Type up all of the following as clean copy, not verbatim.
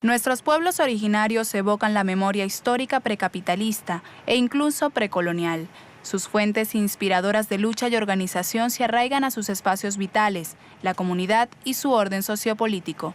Nuestros pueblos originarios evocan la memoria histórica precapitalista e incluso precolonial. Sus fuentes inspiradoras de lucha y organización se arraigan a sus espacios vitales, la comunidad y su orden sociopolítico,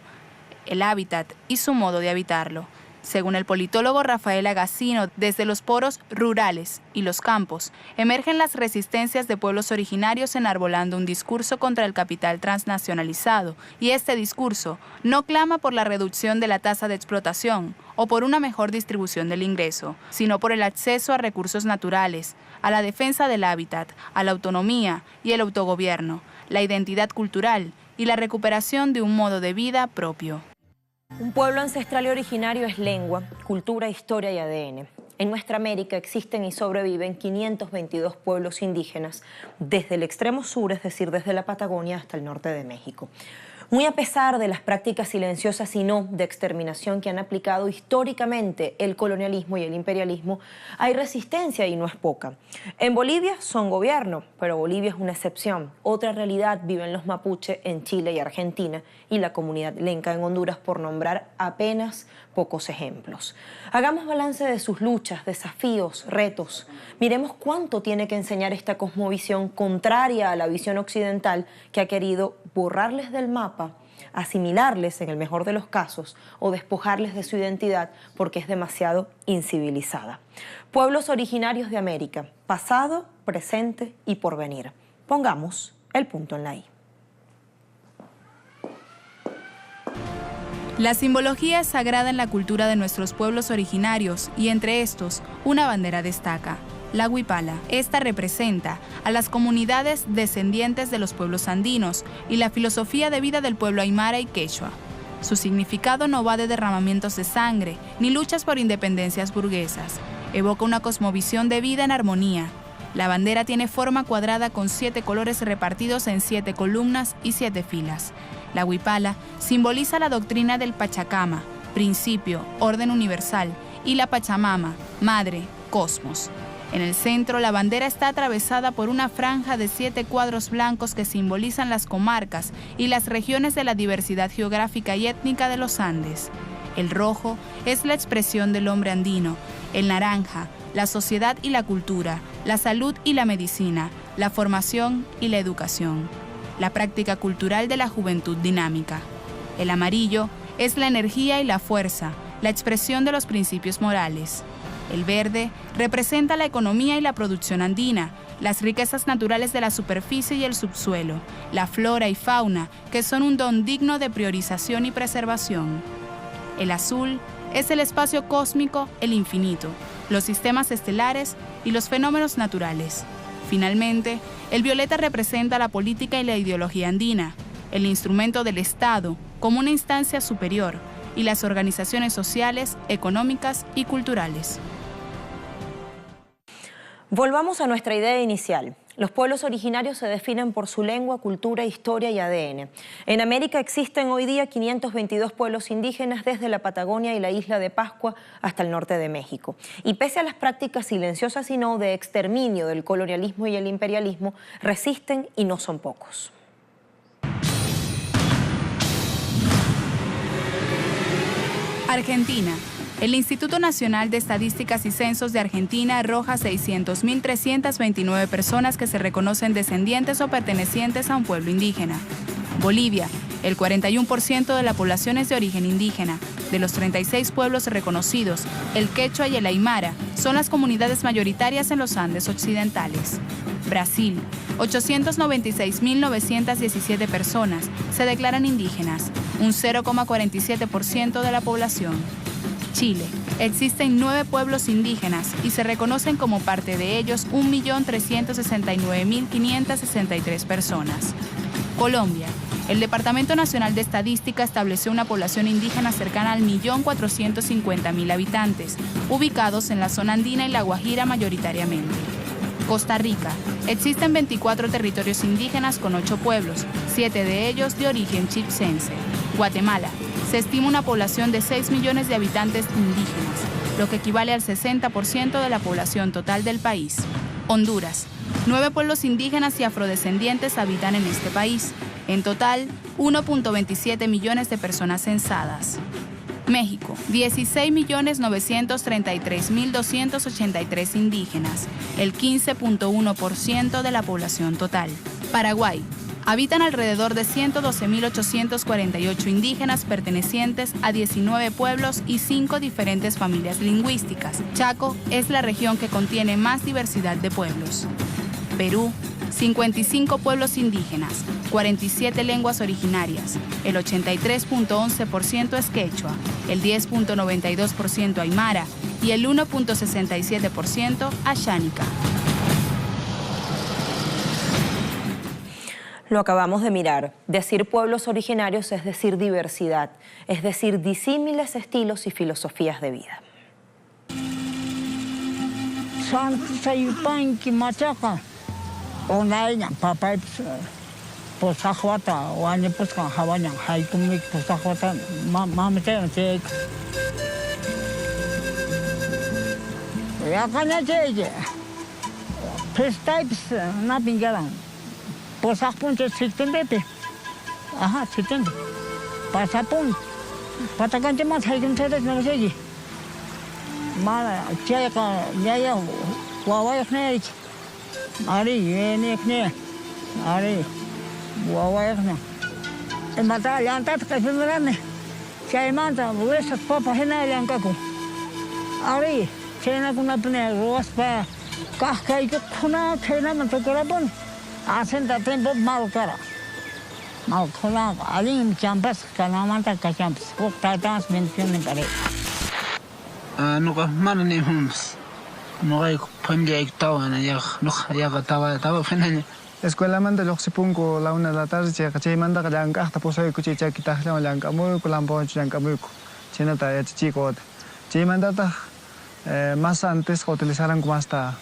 el hábitat y su modo de habitarlo. Según el politólogo Rafael Agassino, desde los poros rurales y los campos emergen las resistencias de pueblos originarios enarbolando un discurso contra el capital transnacionalizado, y este discurso no clama por la reducción de la tasa de explotación o por una mejor distribución del ingreso, sino por el acceso a recursos naturales, a la defensa del hábitat, a la autonomía y el autogobierno, la identidad cultural y la recuperación de un modo de vida propio. Un pueblo ancestral y originario es lengua, cultura, historia y ADN. En nuestra América existen y sobreviven 522 pueblos indígenas, desde el extremo sur, es decir, desde la Patagonia hasta el norte de México. Muy a pesar de las prácticas silenciosas y no de exterminación que han aplicado históricamente el colonialismo y el imperialismo, hay resistencia y no es poca. En Bolivia son gobierno, pero Bolivia es una excepción. Otra realidad viven los mapuche en Chile y Argentina y la comunidad lenca en Honduras, por nombrar apenas pocos ejemplos. Hagamos balance de sus luchas, desafíos, retos. Miremos cuánto tiene que enseñar esta cosmovisión contraria a la visión occidental que ha querido borrarles del mapa, asimilarles en el mejor de los casos o despojarles de su identidad porque es demasiado incivilizada. Pueblos originarios de América, pasado, presente y porvenir. Pongamos el punto en la I. La simbología es sagrada en la cultura de nuestros pueblos originarios y entre estos una bandera destaca, la huipala. Esta representa a las comunidades descendientes de los pueblos andinos y la filosofía de vida del pueblo aymara y quechua. Su significado no va de derramamientos de sangre ni luchas por independencias burguesas. Evoca una cosmovisión de vida en armonía. La bandera tiene forma cuadrada con 7 colores repartidos en 7 columnas y 7 filas. La huipala simboliza la doctrina del Pachacama, principio, orden universal, y la Pachamama, madre, cosmos. En el centro, la bandera está atravesada por una franja de 7 cuadros blancos que simbolizan las comarcas y las regiones de la diversidad geográfica y étnica de los Andes. El rojo es la expresión del hombre andino, el naranja, la sociedad y la cultura, la salud y la medicina, la formación y la educación. La práctica cultural de la juventud dinámica. El amarillo es la energía y la fuerza, la expresión de los principios morales. El verde representa la economía y la producción andina, las riquezas naturales de la superficie y el subsuelo, la flora y fauna, que son un don digno de priorización y preservación. El azul es el espacio cósmico, el infinito, los sistemas estelares y los fenómenos naturales. Finalmente, el violeta representa la política y la ideología andina, el instrumento del Estado como una instancia superior y las organizaciones sociales, económicas y culturales. Volvamos a nuestra idea inicial. Los pueblos originarios se definen por su lengua, cultura, historia y ADN. En América existen hoy día 522 pueblos indígenas desde la Patagonia y la isla de Pascua hasta el norte de México. Y pese a las prácticas silenciosas y no de exterminio del colonialismo y el imperialismo, resisten y no son pocos. Argentina. El Instituto Nacional de Estadísticas y Censos de Argentina arroja 600.329 personas que se reconocen descendientes o pertenecientes a un pueblo indígena. Bolivia. El 41% de la población es de origen indígena. De los 36 pueblos reconocidos, el quechua y el aymara son las comunidades mayoritarias en los Andes occidentales. Brasil. 896.917 personas se declaran indígenas, un 0,47% de la población. Chile. Existen 9 pueblos indígenas y se reconocen como parte de ellos 1.369.563 personas. Colombia. El Departamento Nacional de Estadística estableció una población indígena cercana al 1.450.000 habitantes, ubicados en la zona andina y la Guajira mayoritariamente. Costa Rica. Existen 24 territorios indígenas con 8 pueblos, 7 de ellos de origen chipsense. Guatemala. Se estima una población de 6 millones de habitantes indígenas, lo que equivale al 60% de la población total del país. Honduras. 9 pueblos indígenas y afrodescendientes habitan en este país. En total, 1.27 millones de personas censadas. México, 16.933.283 indígenas, el 15.1% de la población total. Paraguay, habitan alrededor de 112.848 indígenas pertenecientes a 19 pueblos y 5 diferentes familias lingüísticas. Chaco es la región que contiene más diversidad de pueblos. Perú, 55 pueblos indígenas, 47 lenguas originarias, el 83.11% es quechua, el 10.92% aymara y el 1.67% ayánica. Lo acabamos de mirar. Decir pueblos originarios es decir diversidad, es decir disímiles estilos y filosofías de vida. Posakpun cekten dete, aha cekten, pasapun, patakan cuma cekten cekten nama segi, mana caya ka jaya wawa ekne, ari ini ekne, ari wawa ekne, mata lantat kesemuran, caya mata wes papa hena langkaku, ari cina kuna punya ruas pa, kah itu kuna cina mentokorapun. Hacen de tiempo mal cara. Mal cara. Alguien campus, canamanta campus. Octatas mencionen para él. No mana ni homes. No hay pandilla ictawana ya estaba fenanya. Escuela manda lo se pungo la 1 de la tarde che manda que lang hasta poso y cuchi cha kita la lang amu ko lampo lang amu ko. Chena ta ya chico. Che manda ta más antes que utilizaran como hasta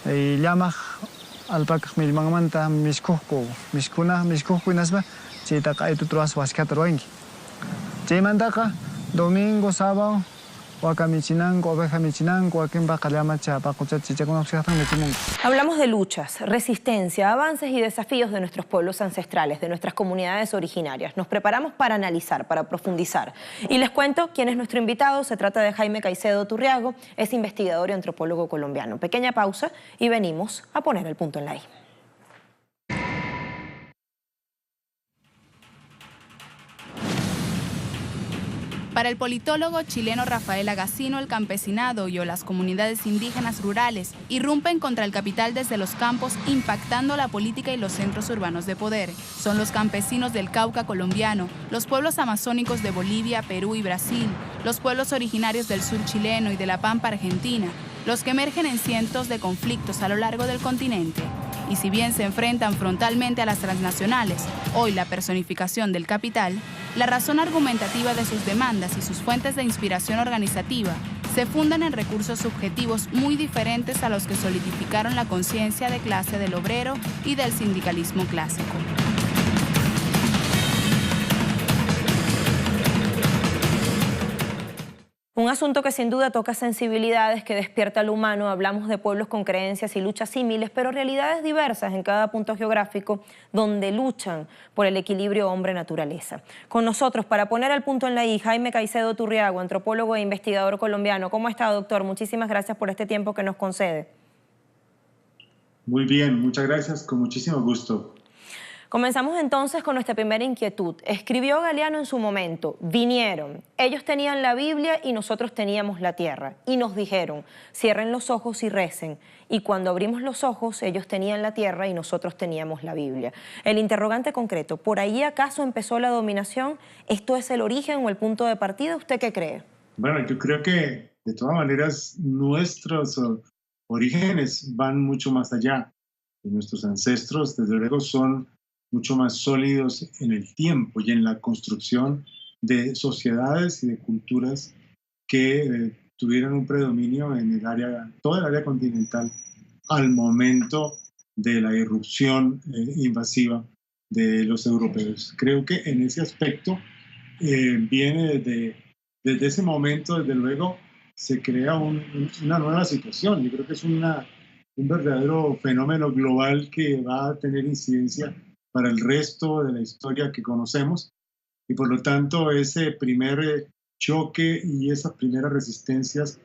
y llama alpaca mil mangamanta miskuhku inasma chita ka itu truas waskat roingi chimanta ka domingo sábado wakamichinango oveja wakimba kalamacha paqucha chichakuna oxatan mechimungo. Hablamos de luchas, resistencia, avances y desafíos de nuestros pueblos ancestrales, de nuestras comunidades originarias. Nos preparamos para analizar, para profundizar. Y les cuento quién es nuestro invitado. Se trata de Jaime Caicedo Turriago, es investigador y antropólogo colombiano. Pequeña pausa y venimos a poner el punto en la I. Para el politólogo chileno Rafael Agacino, el campesinado y o las comunidades indígenas rurales irrumpen contra el capital desde los campos, impactando la política y los centros urbanos de poder. Son los campesinos del Cauca colombiano, los pueblos amazónicos de Bolivia, Perú y Brasil, los pueblos originarios del sur chileno y de la Pampa argentina, los que emergen en cientos de conflictos a lo largo del continente. Y si bien se enfrentan frontalmente a las transnacionales, hoy la personificación del capital, la razón argumentativa de sus demandas y sus fuentes de inspiración organizativa se fundan en recursos subjetivos muy diferentes a los que solidificaron la conciencia de clase del obrero y del sindicalismo clásico. Un asunto que sin duda toca sensibilidades, que despierta al humano. Hablamos de pueblos con creencias y luchas símiles, pero realidades diversas en cada punto geográfico donde luchan por el equilibrio hombre-naturaleza. Con nosotros, para poner el punto en la I, Jaime Caicedo Turriago, antropólogo e investigador colombiano. ¿Cómo está, doctor? Muchísimas gracias por este tiempo que nos concede. Muy bien, muchas gracias, con muchísimo gusto. Comenzamos entonces con nuestra primera inquietud. Escribió Galeano en su momento, vinieron, ellos tenían la Biblia y nosotros teníamos la tierra. Y nos dijeron, cierren los ojos y recen. Y cuando abrimos los ojos, ellos tenían la tierra y nosotros teníamos la Biblia. El interrogante concreto, ¿por ahí acaso empezó la dominación? ¿Esto es el origen o el punto de partida? ¿Usted qué cree? Bueno, yo creo que de todas maneras nuestros orígenes van mucho más allá. Y nuestros ancestros, desde luego, son mucho más sólidos en el tiempo y en la construcción de sociedades y de culturas que tuvieron un predominio en el área, toda el área continental al momento de la irrupción invasiva de los europeos. Creo que en ese aspecto viene desde ese momento, desde luego, se crea una nueva situación. Yo creo que es un verdadero fenómeno global que va a tener incidencia para el resto de la historia que conocemos, y por lo tanto ese primer choque y esas primeras resistencias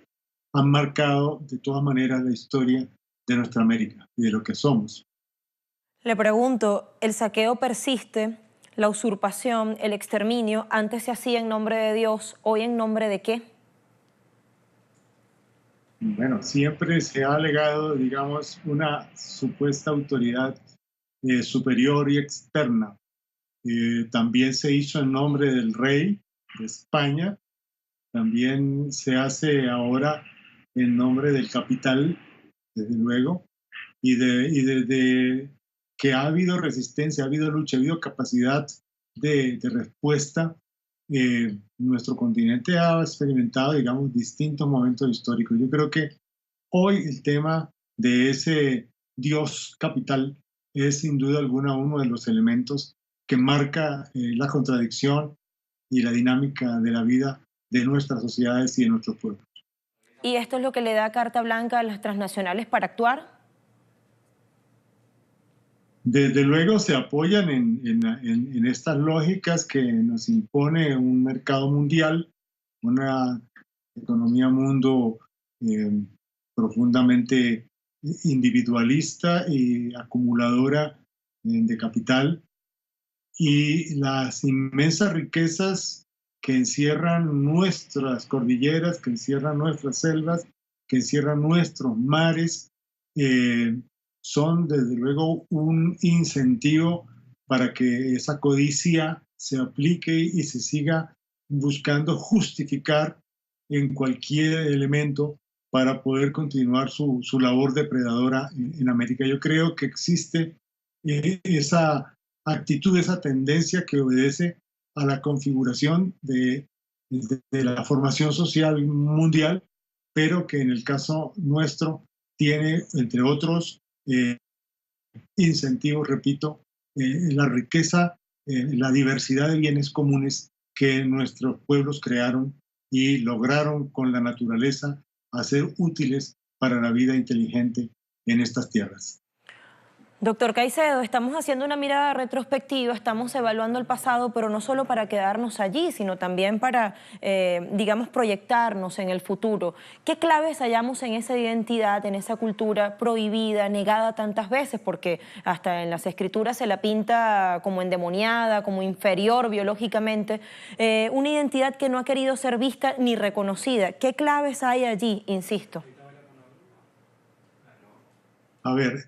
han marcado de todas maneras la historia de nuestra América y de lo que somos. Le pregunto, ¿el saqueo persiste? ¿La usurpación, el exterminio, antes se hacía en nombre de Dios, hoy en nombre de qué? Bueno, siempre se ha alegado, digamos, una supuesta autoridad superior y externa. También se hizo en nombre del rey de España, también se hace ahora en nombre del capital, desde luego, y desde que ha habido resistencia, ha habido lucha, ha habido capacidad de respuesta, nuestro continente ha experimentado, digamos, distintos momentos históricos. Yo creo que hoy el tema de ese Dios capital es sin duda alguna uno de los elementos que marca la contradicción y la dinámica de la vida de nuestras sociedades y de nuestros pueblos. ¿Y esto es lo que le da carta blanca a las transnacionales para actuar? Desde luego se apoyan en estas lógicas que nos impone un mercado mundial, una economía mundo profundamente individualista y acumuladora de capital, y las inmensas riquezas que encierran nuestras cordilleras, que encierran nuestras selvas, que encierran nuestros mares, son desde luego un incentivo para que esa codicia se aplique y se siga buscando justificar en cualquier elemento para poder continuar su labor depredadora en América. Yo creo que existe esa actitud, esa tendencia que obedece a la configuración de la formación social mundial, pero que en el caso nuestro tiene, entre otros, incentivos, repito, la riqueza, la diversidad de bienes comunes que nuestros pueblos crearon y lograron con la naturaleza hacer útiles para la vida inteligente en estas tierras. Doctor Caicedo, estamos haciendo una mirada retrospectiva, estamos evaluando el pasado, pero no solo para quedarnos allí, sino también para, digamos, proyectarnos en el futuro. ¿Qué claves hallamos en esa identidad, en esa cultura prohibida, negada tantas veces? Porque hasta en las escrituras se la pinta como endemoniada, como inferior biológicamente, una identidad que no ha querido ser vista ni reconocida. ¿Qué claves hay allí, insisto? A ver,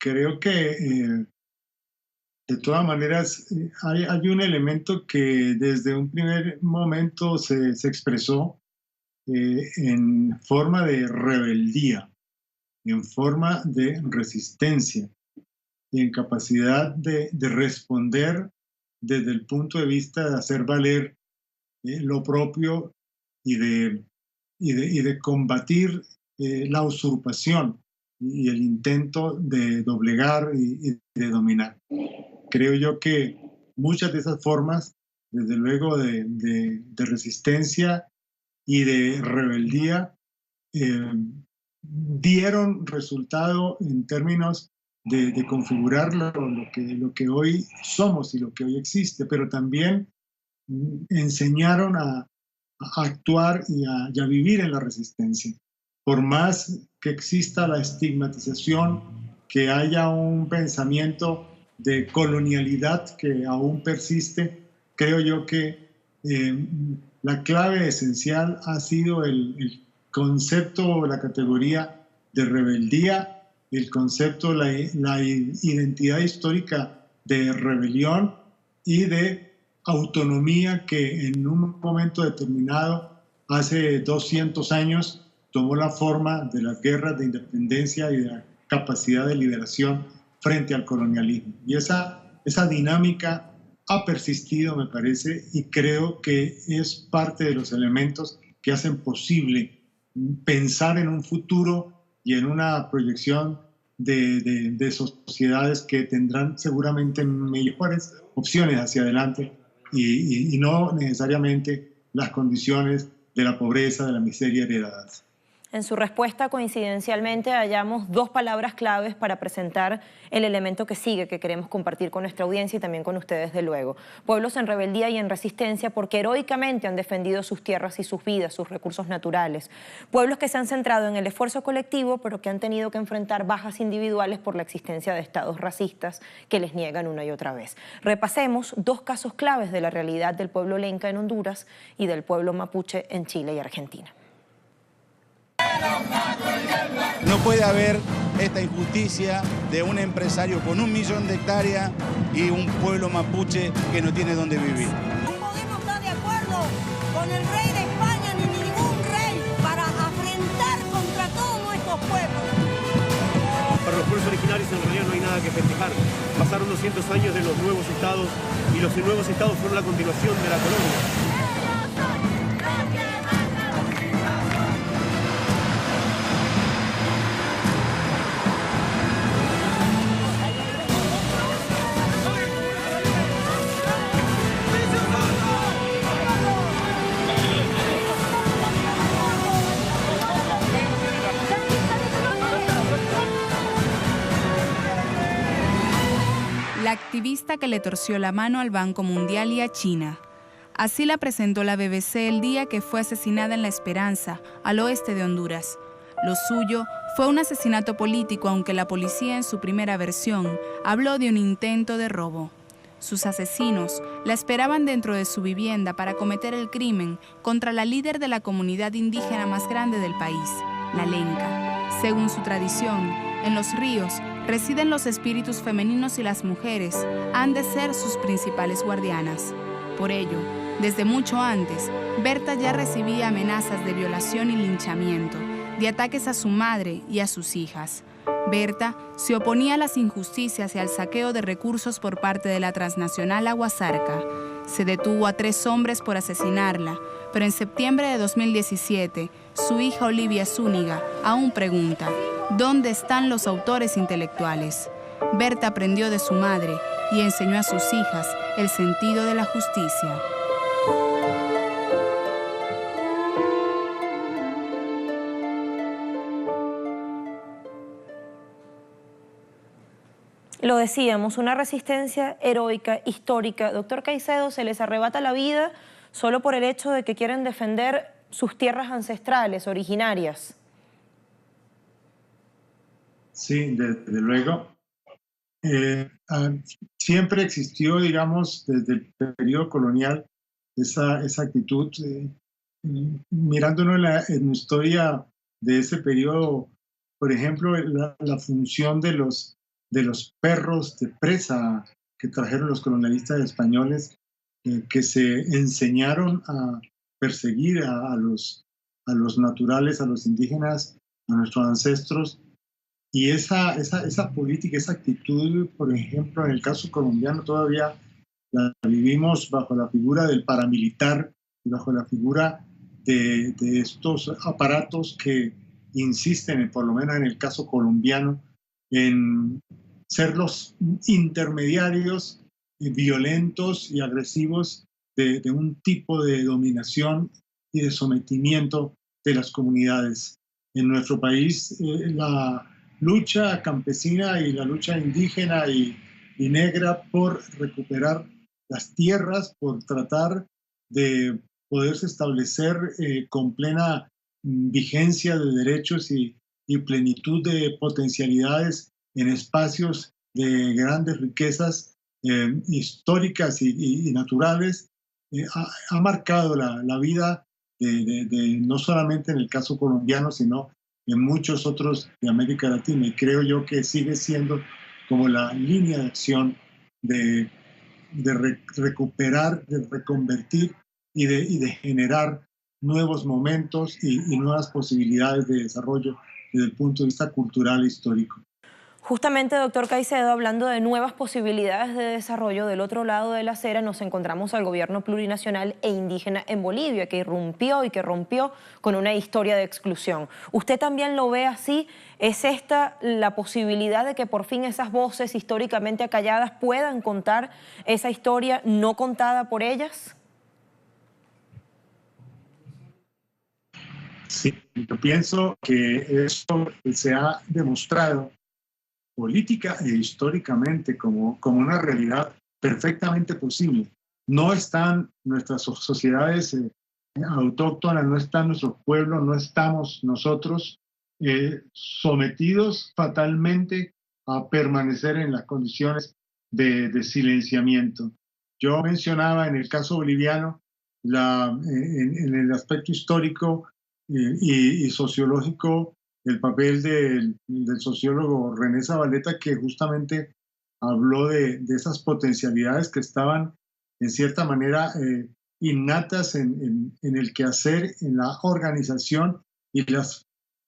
creo que de todas maneras hay un elemento que desde un primer momento se expresó en forma de rebeldía, en forma de resistencia y en capacidad de responder desde el punto de vista de hacer valer lo propio y de combatir la usurpación y el intento de doblegar y de dominar. Creo yo que muchas de esas formas, desde luego de resistencia y de rebeldía, dieron resultado en términos de configurar lo que hoy somos y lo que hoy existe, pero también enseñaron a actuar y a vivir en la resistencia. Por más que exista la estigmatización, que haya un pensamiento de colonialidad que aún persiste, creo yo que la clave esencial ha sido el concepto, la categoría de rebeldía, el concepto, la identidad histórica de rebelión y de autonomía que en un momento determinado, hace 200 años, tomó la forma de las guerras de independencia y de la capacidad de liberación frente al colonialismo. Y esa dinámica ha persistido, me parece, y creo que es parte de los elementos que hacen posible pensar en un futuro y en una proyección de sociedades que tendrán seguramente mejores opciones hacia adelante y no necesariamente las condiciones de la pobreza, de la miseria heredadas. En su respuesta, coincidencialmente, hallamos dos palabras claves para presentar el elemento que sigue, que queremos compartir con nuestra audiencia y también con ustedes de luego. Pueblos en rebeldía y en resistencia porque heroicamente han defendido sus tierras y sus vidas, sus recursos naturales. Pueblos que se han centrado en el esfuerzo colectivo, pero que han tenido que enfrentar bajas individuales por la existencia de estados racistas que les niegan una y otra vez. Repasemos dos casos claves de la realidad del pueblo lenca en Honduras y del pueblo mapuche en Chile y Argentina. No puede haber esta injusticia de un empresario con 1 millón de hectáreas y un pueblo mapuche que no tiene dónde vivir. No podemos estar de acuerdo con el rey de España ni ningún rey para afrentar contra todos nuestros pueblos. Para los pueblos originarios en realidad no hay nada que festejar. Pasaron 200 años de los nuevos estados y los nuevos estados fueron la continuación de la colonia. La activista que le torció la mano al Banco Mundial y a China. Así la presentó la BBC el día que fue asesinada en La Esperanza, al oeste de Honduras. Lo suyo fue un asesinato político, aunque la policía en su primera versión habló de un intento de robo. Sus asesinos la esperaban dentro de su vivienda para cometer el crimen contra la líder de la comunidad indígena más grande del país, la lenca. Según su tradición, en los ríos residen los espíritus femeninos y las mujeres han de ser sus principales guardianas. Por ello, desde mucho antes, Berta ya recibía amenazas de violación y linchamiento, de ataques a su madre y a sus hijas. Berta se oponía a las injusticias y al saqueo de recursos por parte de la transnacional Aguasarca. Se detuvo a 3 hombres por asesinarla, pero en septiembre de 2017, su hija Olivia Zúñiga aún pregunta: ¿dónde están los autores intelectuales? Berta aprendió de su madre y enseñó a sus hijas el sentido de la justicia. Lo decíamos, una resistencia heroica, histórica. Doctor Caicedo, se les arrebata la vida solo por el hecho de que quieren defender sus tierras ancestrales, originarias. Sí, desde luego. Siempre existió, digamos, desde el periodo colonial, esa actitud. Mirándonos en la historia de ese periodo, por ejemplo, la función de los perros de presa que trajeron los colonialistas españoles, que se enseñaron a perseguir a los naturales, a los indígenas, a nuestros ancestros. Y esa política, esa actitud, por ejemplo, en el caso colombiano todavía la vivimos bajo la figura del paramilitar y bajo la figura de estos aparatos que insisten, por lo menos en el caso colombiano, en ser los intermediarios violentos y agresivos de un tipo de dominación y de sometimiento de las comunidades. En nuestro país, la lucha campesina y la lucha indígena y negra por recuperar las tierras, por tratar de poderse establecer con plena vigencia de derechos y plenitud de potencialidades en espacios de grandes riquezas históricas y naturales, ha marcado la vida de no solamente en el caso colombiano, sino en muchos otros de América Latina. Y creo yo que sigue siendo como la línea de acción de recuperar, de reconvertir y de generar nuevos momentos y nuevas posibilidades de desarrollo desde el punto de vista cultural e histórico. Justamente, doctor Caicedo, hablando de nuevas posibilidades de desarrollo, del otro lado de la acera nos encontramos al gobierno plurinacional e indígena en Bolivia, que irrumpió y que rompió con una historia de exclusión. ¿Usted también lo ve así? ¿Es esta la posibilidad de que por fin esas voces históricamente acalladas puedan contar esa historia no contada por ellas? Sí, yo pienso que eso se ha demostrado política e históricamente como una realidad perfectamente posible. No están nuestras sociedades autóctonas, no están nuestros pueblos, no estamos nosotros sometidos fatalmente a permanecer en las condiciones de silenciamiento. Yo mencionaba en el caso boliviano, en el aspecto histórico y sociológico, el papel del sociólogo René Zabaleta, que justamente habló de esas potencialidades que estaban en cierta manera innatas en el quehacer, en la organización y las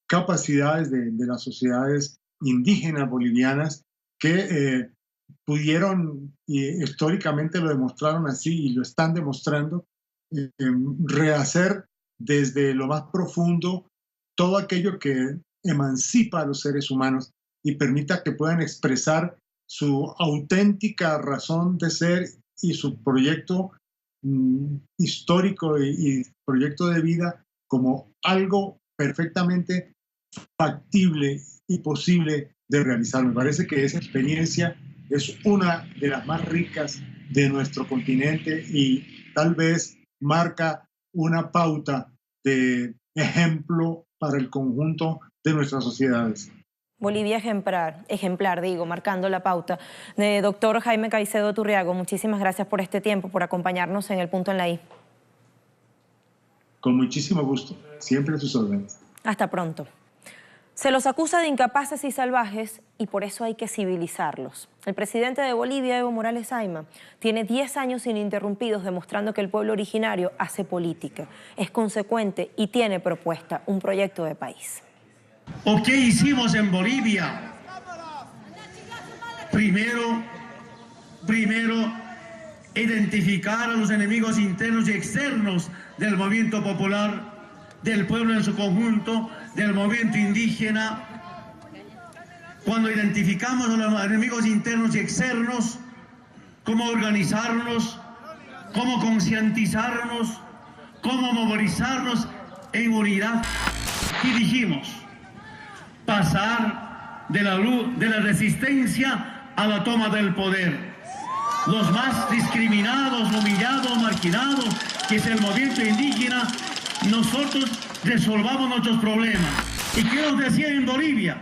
capacidades de las sociedades indígenas bolivianas que pudieron, y históricamente lo demostraron así y lo están demostrando, rehacer desde lo más profundo todo aquello que emancipa a los seres humanos y permita que puedan expresar su auténtica razón de ser y su proyecto histórico y proyecto de vida como algo perfectamente factible y posible de realizar. Me parece que esa experiencia es una de las más ricas de nuestro continente y tal vez marca una pauta de ejemplo para el conjunto de nuestras sociedades. Bolivia ejemplar, marcando la pauta. Doctor Jaime Caicedo Turriago, muchísimas gracias por este tiempo, por acompañarnos en El Punto en la I. Con muchísimo gusto, siempre a sus órdenes. Hasta pronto. Se los acusa de incapaces y salvajes y por eso hay que civilizarlos. El presidente de Bolivia, Evo Morales Ayma, tiene 10 años ininterrumpidos demostrando que el pueblo originario hace política, es consecuente y tiene propuesta, un proyecto de país. ¿O qué hicimos en Bolivia? Primero, identificar a los enemigos internos y externos del movimiento popular, del pueblo en su conjunto, del movimiento indígena. Cuando identificamos a los enemigos internos y externos, cómo organizarnos, cómo concientizarnos, cómo movilizarnos en unidad. Y dijimos, pasar de la resistencia a la toma del poder. Los más discriminados, humillados, marginados, que es el movimiento indígena, nosotros resolvamos nuestros problemas. ¿Y qué nos decía en Bolivia?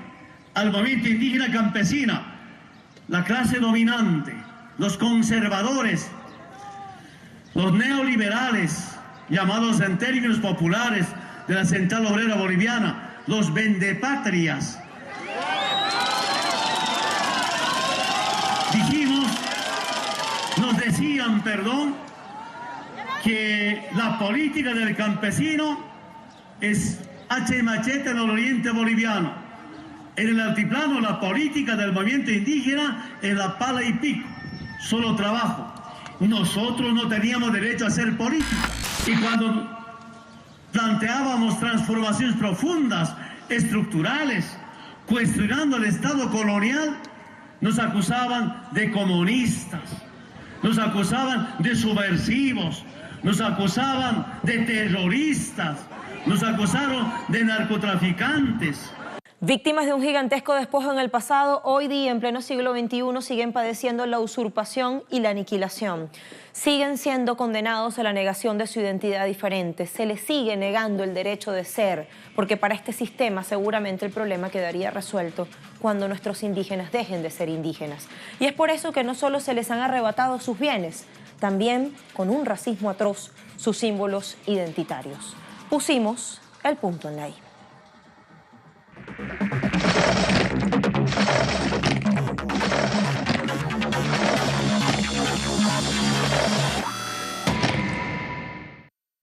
Al movimiento indígena campesina, la clase dominante, los conservadores, los neoliberales, llamados en términos populares de la Central Obrera Boliviana, los vendepatrias. Nos decían, que la política del campesino es hacha y machete en el oriente boliviano. En el altiplano, la política del movimiento indígena es la pala y pico, solo trabajo. Nosotros no teníamos derecho a hacer política. Y cuando planteábamos transformaciones profundas, estructurales, cuestionando el Estado colonial, nos acusaban de comunistas, nos acusaban de subversivos, nos acusaban de terroristas, nos acusaron de narcotraficantes. Víctimas de un gigantesco despojo en el pasado, hoy día, en pleno siglo XXI, siguen padeciendo la usurpación y la aniquilación. Siguen siendo condenados a la negación de su identidad diferente. Se les sigue negando el derecho de ser, porque para este sistema seguramente el problema quedaría resuelto cuando nuestros indígenas dejen de ser indígenas. Y es por eso que no solo se les han arrebatado sus bienes, también, con un racismo atroz, sus símbolos identitarios. Pusimos el punto en la I.